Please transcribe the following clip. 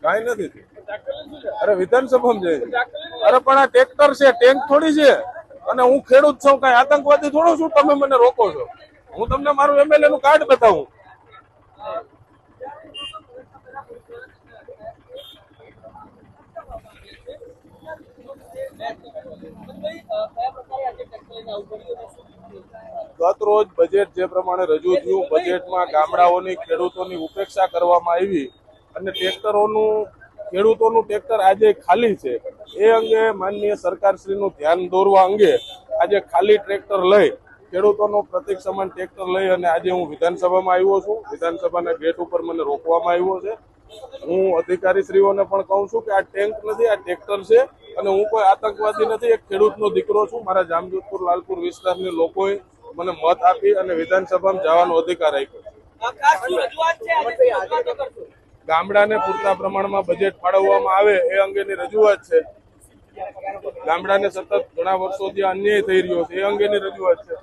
કાંઈ નથી થયું. અરે વિધાનસભામાં જાય છે. અરે પણ આ ટ્રેક્ટર છે, ટેન્ક થોડી છે. અને હું ખેડૂત છું, કઈ આતંકવાદી થોડો છું તમે મને રોકો છો? હું તમને મારું એમએલએ નું કાર્ડ બતાવું. ગત રોજ બજેટ જે પ્રમાણે રજૂ થયું, બજેટમાં ગામડાઓની ખેડૂતોની ઉપેક્ષા કરવામાં આવી અને ખેડૂતોનું ટ્રેક્ટર આજે ખાલી છે. એ અંગે માનનીય સરકારશ્રીનું ધ્યાન દોરવા અંગે આજે ખાલી ટ્રેક્ટર લઈ ખેડૂતોનો પ્રતિક સમાન ટ્રેક્ટર લઈ અને આજે હું વિધાનસભામાં આવ્યો છું. વિધાનસભાના ગેટ ઉપર મને રોકવામાં આવ્યો છે. હું અધિકારીશ્રીઓને પણ કહું છું કે આ ટેન્ક નથી, આ ટ્રેક્ટર છે અને હું કોઈ આતંકવાદી નથી, એક ખેડૂતનો દીકરો છું. મારા જામજોધપુર લાલપુર વિસ્તારની લોકોએ મને મત આપી અને વિધાનસભામાં જવાનો અધિકાર આપ્યો. ગામડાને પૂરતા પ્રમાણમાં બજેટ ફાળવવામાં આવે એ અંગેની રજૂઆત છે. ગામડાને સતત ઘણા વર્ષોથી અન્યાય થઈ રહ્યો છે એ અંગેની રજૂઆત છે.